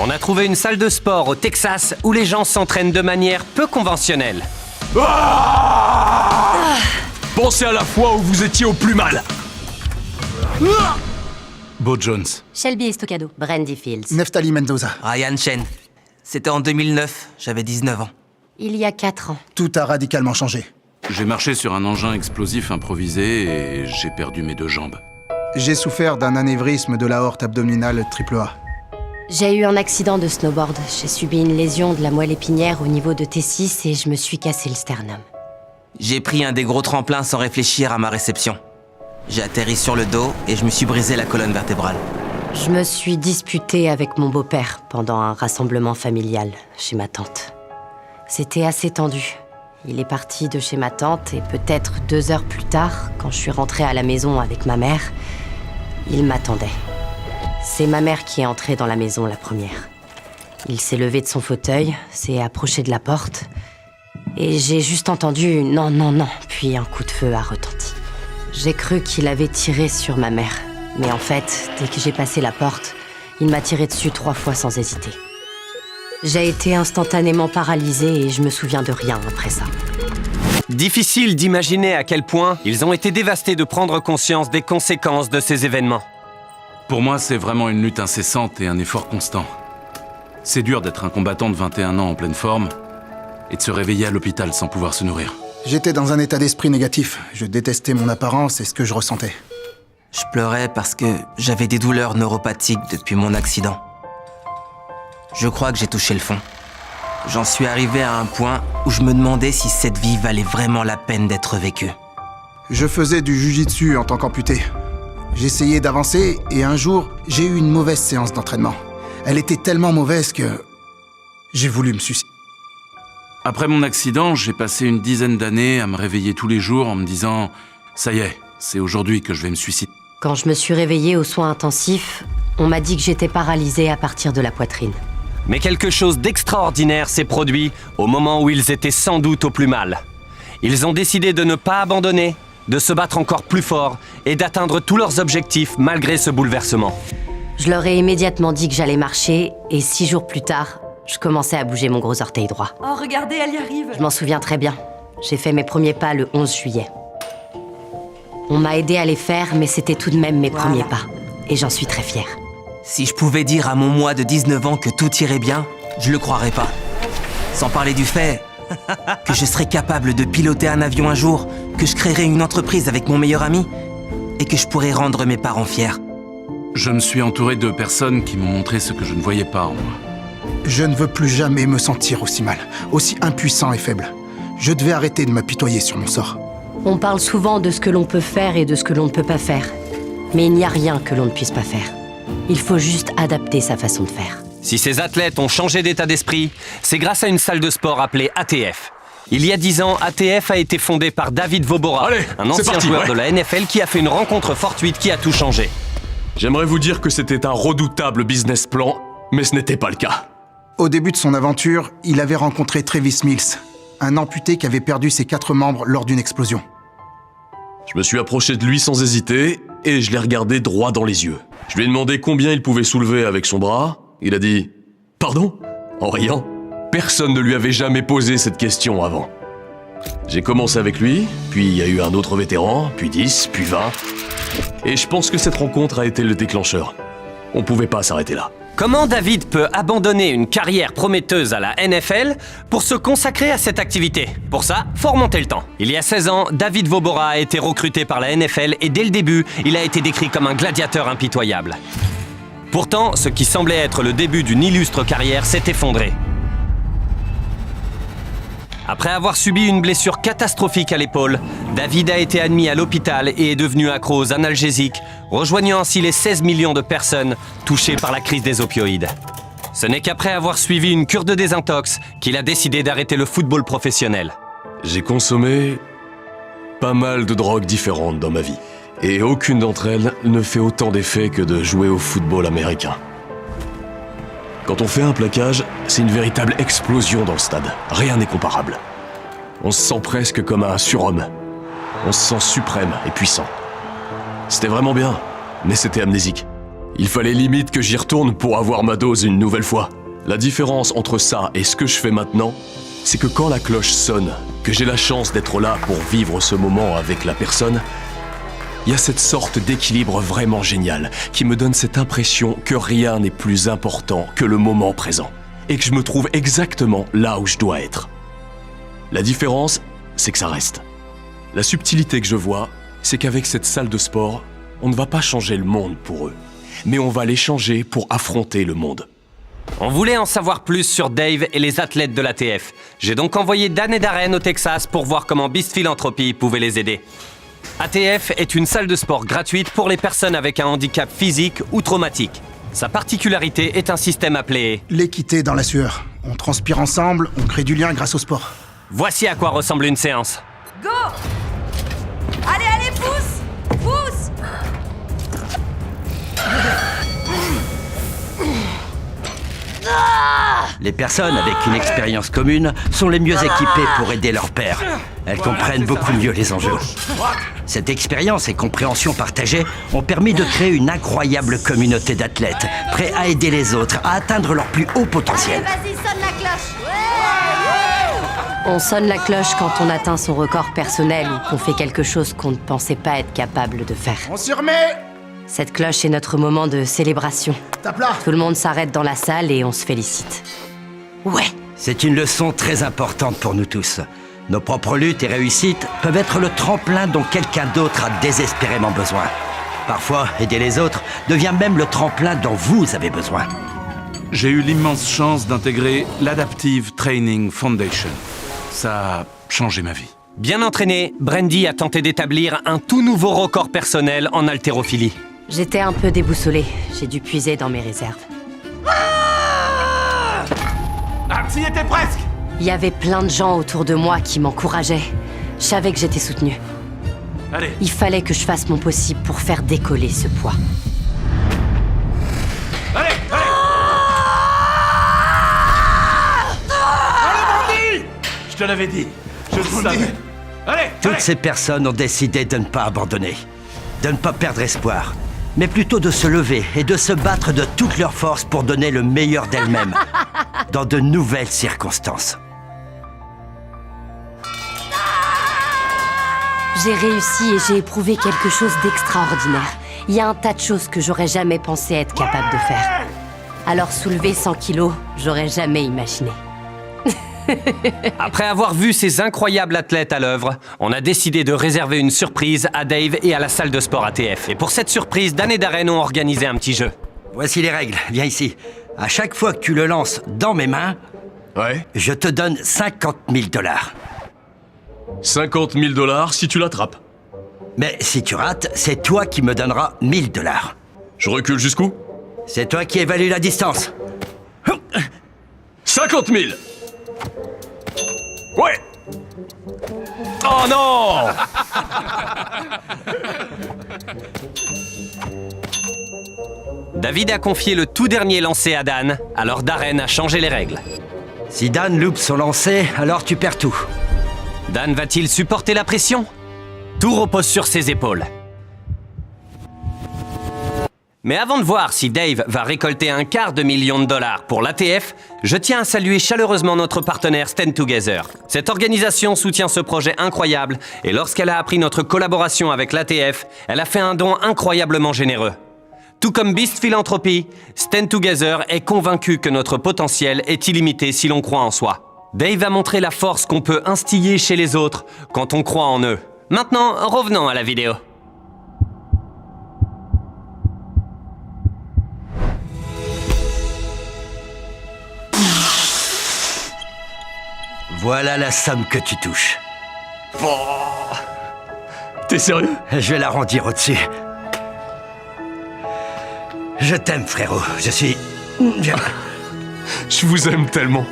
On a trouvé une salle de sport au Texas où les gens s'entraînent de manière peu conventionnelle. Pensez à la fois où vous étiez au plus mal. Bo Jones. Shelby Estocado. Brandy Fields. Neftali Mendoza. Ryan Chen. C'était en 2009, j'avais 19 ans. Il y a 4 ans. Tout a radicalement changé. J'ai marché sur un engin explosif improvisé et j'ai perdu mes 2 jambes. J'ai souffert d'un anévrisme de l'aorte abdominale AAA. J'ai eu un accident de snowboard. J'ai subi une lésion de la moelle épinière au niveau de T6 et je me suis cassé le sternum. J'ai pris un des gros tremplins sans réfléchir à ma réception. J'ai atterri sur le dos et je me suis brisé la colonne vertébrale. Je me suis disputée avec mon beau-père pendant un rassemblement familial chez ma tante. C'était assez tendu. Il est parti de chez ma tante et peut-être 2 heures plus tard, quand je suis rentrée à la maison avec ma mère, il m'attendait. C'est ma mère qui est entrée dans la maison la première. Il s'est levé de son fauteuil, s'est approché de la porte et j'ai juste entendu « non, non, non », puis un coup de feu a retenti. J'ai cru qu'il avait tiré sur ma mère, mais en fait, dès que j'ai passé la porte, il m'a tiré dessus 3 fois sans hésiter. J'ai été instantanément paralysée et je me souviens de rien après ça. Difficile d'imaginer à quel point ils ont été dévastés de prendre conscience des conséquences de ces événements. Pour moi, c'est vraiment une lutte incessante et un effort constant. C'est dur d'être un combattant de 21 ans en pleine forme et de se réveiller à l'hôpital sans pouvoir se nourrir. J'étais dans un état d'esprit négatif. Je détestais mon apparence et ce que je ressentais. Je pleurais parce que j'avais des douleurs neuropathiques depuis mon accident. Je crois que j'ai touché le fond. J'en suis arrivé à un point où je me demandais si cette vie valait vraiment la peine d'être vécue. Je faisais du jujitsu en tant qu'amputé. J'essayais d'avancer et un jour, j'ai eu une mauvaise séance d'entraînement. Elle était tellement mauvaise que j'ai voulu me suicider. Après mon accident, j'ai passé une dizaine d'années à me réveiller tous les jours en me disant « ça y est, c'est aujourd'hui que je vais me suicider ». Quand je me suis réveillée aux soins intensifs, on m'a dit que j'étais paralysée à partir de la poitrine. Mais quelque chose d'extraordinaire s'est produit au moment où ils étaient sans doute au plus mal. Ils ont décidé de ne pas abandonner, de se battre encore plus fort et d'atteindre tous leurs objectifs malgré ce bouleversement. Je leur ai immédiatement dit que j'allais marcher et 6 jours plus tard, je commençais à bouger mon gros orteil droit. Oh, regardez, elle y arrive. Je m'en souviens très bien. J'ai fait mes premiers pas le 11 juillet. On m'a aidé à les faire, mais c'était tout de même mes premiers pas. Et j'en suis très fière. Si je pouvais dire à mon moi de 19 ans que tout irait bien, je le croirais pas. Sans parler du fait que je serais capable de piloter un avion un jour, que je créerais une entreprise avec mon meilleur ami et que je pourrais rendre mes parents fiers. Je me suis entouré de personnes qui m'ont montré ce que je ne voyais pas en moi. Je ne veux plus jamais me sentir aussi mal, aussi impuissant et faible. Je devais arrêter de m'apitoyer sur mon sort. On parle souvent de ce que l'on peut faire et de ce que l'on ne peut pas faire. Mais il n'y a rien que l'on ne puisse pas faire. Il faut juste adapter sa façon de faire. Si ces athlètes ont changé d'état d'esprit, c'est grâce à une salle de sport appelée ATF. Il y a 10 ans, ATF a été fondée par David Vobora, Allez, un ancien joueur de la NFL qui a fait une rencontre fortuite qui a tout changé. J'aimerais vous dire que c'était un redoutable business plan, mais ce n'était pas le cas. Au début de son aventure, il avait rencontré Travis Mills, un amputé qui avait perdu ses 4 membres lors d'une explosion. Je me suis approché de lui sans hésiter et je l'ai regardé droit dans les yeux. Je lui ai demandé combien il pouvait soulever avec son bras. Il a dit « Pardon ?» en riant. Personne ne lui avait jamais posé cette question avant. J'ai commencé avec lui, puis il y a eu un autre vétéran, puis 10, puis 20. Et je pense que cette rencontre a été le déclencheur. On pouvait pas s'arrêter là. Comment David peut abandonner une carrière prometteuse à la NFL pour se consacrer à cette activité? Pour ça, faut remonter le temps. Il y a 16 ans, David Vobora a été recruté par la NFL et dès le début, il a été décrit comme un gladiateur impitoyable. Pourtant, ce qui semblait être le début d'une illustre carrière s'est effondré. Après avoir subi une blessure catastrophique à l'épaule, David a été admis à l'hôpital et est devenu accro aux analgésiques, rejoignant ainsi les 16 millions de personnes touchées par la crise des opioïdes. Ce n'est qu'après avoir suivi une cure de désintox qu'il a décidé d'arrêter le football professionnel. J'ai consommé pas mal de drogues différentes dans ma vie. Et aucune d'entre elles ne fait autant d'effet que de jouer au football américain. Quand on fait un plaquage, c'est une véritable explosion dans le stade. Rien n'est comparable. On se sent presque comme un surhomme. On se sent suprême et puissant. C'était vraiment bien, mais c'était amnésique. Il fallait limite que j'y retourne pour avoir ma dose une nouvelle fois. La différence entre ça et ce que je fais maintenant, c'est que quand la cloche sonne, que j'ai la chance d'être là pour vivre ce moment avec la personne, il y a cette sorte d'équilibre vraiment génial qui me donne cette impression que rien n'est plus important que le moment présent et que je me trouve exactement là où je dois être. La différence, c'est que ça reste. La subtilité que je vois, c'est qu'avec cette salle de sport, on ne va pas changer le monde pour eux, mais on va les changer pour affronter le monde. On voulait en savoir plus sur Dave et les athlètes de l'ATF. J'ai donc envoyé Dan et Darren au Texas pour voir comment Beast Philanthropy pouvait les aider. ATF est une salle de sport gratuite pour les personnes avec un handicap physique ou traumatique. Sa particularité est un système appelé... L'équité dans la sueur. On transpire ensemble, on crée du lien grâce au sport. Voici à quoi ressemble une séance. Go! Allez, allez, pousse! Pousse! Les personnes avec une expérience commune sont les mieux équipées pour aider leur père. Elles comprennent beaucoup mieux les enjeux. Cette expérience et compréhension partagée ont permis de créer une incroyable communauté d'athlètes, prêts à aider les autres à atteindre leur plus haut potentiel. Vas-y, sonne la cloche! On sonne la cloche quand on atteint son record personnel ou qu'on fait quelque chose qu'on ne pensait pas être capable de faire. On s'y remet! Cette cloche est notre moment de célébration. Tape là! Tout le monde s'arrête dans la salle et on se félicite. Ouais! C'est une leçon très importante pour nous tous. Nos propres luttes et réussites peuvent être le tremplin dont quelqu'un d'autre a désespérément besoin. Parfois, aider les autres devient même le tremplin dont vous avez besoin. J'ai eu l'immense chance d'intégrer l'Adaptive Training Foundation. Ça a changé ma vie. Bien entraîné, Brandy a tenté d'établir un tout nouveau record personnel en haltérophilie. J'étais un peu déboussolée. J'ai dû puiser dans mes réserves. T'y étais presque! Il y avait plein de gens autour de moi qui m'encourageaient. Je savais que j'étais soutenue. Allez, Il fallait que je fasse mon possible pour faire décoller ce poids. allez, allez! Je te l'avais dit, je le savais. Allez, Toutes ces personnes ont décidé de ne pas abandonner, de ne pas perdre espoir, mais plutôt de se lever et de se battre de toutes leurs forces pour donner le meilleur d'elles-mêmes, dans de nouvelles circonstances. J'ai réussi et j'ai éprouvé quelque chose d'extraordinaire. Il y a un tas de choses que j'aurais jamais pensé être capable de faire. Alors soulever 100 kilos, j'aurais jamais imaginé. Après avoir vu ces incroyables athlètes à l'œuvre, on a décidé de réserver une surprise à Dave et à la salle de sport ATF. Et pour cette surprise, Dan et Darren ont organisé un petit jeu. Voici les règles, viens ici. À chaque fois que tu le lances dans mes mains, Ouais. je te donne 50 000 $. 50 000 $ si tu l'attrapes. Mais si tu rates, c'est toi qui me donneras 1 000 $. Je recule jusqu'où? C'est toi qui évalue la distance. 50 000! Ouais! Oh non! David a confié le tout dernier lancer à Dan, alors Darren a changé les règles. Si Dan loupe son lancer, alors tu perds tout. Dan va-t-il supporter la pression? Tout repose sur ses épaules. Mais avant de voir si Dave va récolter un $250 000 pour l'ATF, je tiens à saluer chaleureusement notre partenaire Stand Together. Cette organisation soutient ce projet incroyable et lorsqu'elle a appris notre collaboration avec l'ATF, elle a fait un don incroyablement généreux. Tout comme Beast Philanthropy, Stand Together est convaincu que notre potentiel est illimité si l'on croit en soi. Dave a montré la force qu'on peut instiller chez les autres quand on croit en eux. Maintenant, revenons à la vidéo. Voilà la somme que tu touches. T'es sérieux? Je vais l'arrondir au-dessus. Je t'aime, frérot. Je vous aime tellement.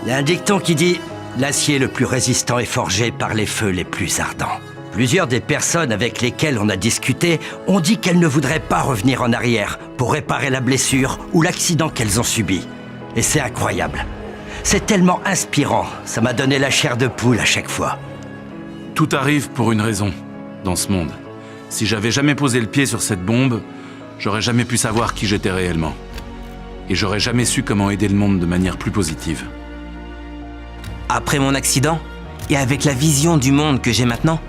Il y a un dicton qui dit « L'acier le plus résistant est forgé par les feux les plus ardents ». Plusieurs des personnes avec lesquelles on a discuté ont dit qu'elles ne voudraient pas revenir en arrière pour réparer la blessure ou l'accident qu'elles ont subi. Et c'est incroyable. C'est tellement inspirant, ça m'a donné la chair de poule à chaque fois. Tout arrive pour une raison, dans ce monde. Si j'avais jamais posé le pied sur cette bombe, j'aurais jamais pu savoir qui j'étais réellement. Et j'aurais jamais su comment aider le monde de manière plus positive. Après mon accident, et avec la vision du monde que j'ai maintenant,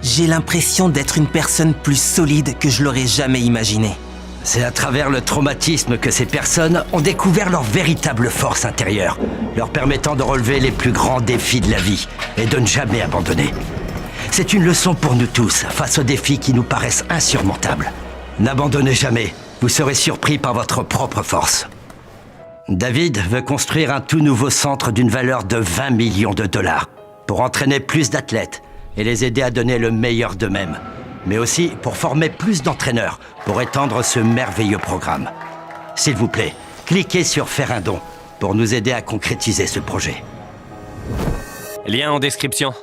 j'ai l'impression d'être une personne plus solide que je l'aurais jamais imaginé. C'est à travers le traumatisme que ces personnes ont découvert leur véritable force intérieure, leur permettant de relever les plus grands défis de la vie et de ne jamais abandonner. C'est une leçon pour nous tous face aux défis qui nous paraissent insurmontables. N'abandonnez jamais, vous serez surpris par votre propre force. David veut construire un tout nouveau centre d'une valeur de 20 millions de dollars pour entraîner plus d'athlètes et les aider à donner le meilleur d'eux-mêmes, mais aussi pour former plus d'entraîneurs pour étendre ce merveilleux programme. S'il vous plaît, cliquez sur « Faire un don » pour nous aider à concrétiser ce projet. Lien en description.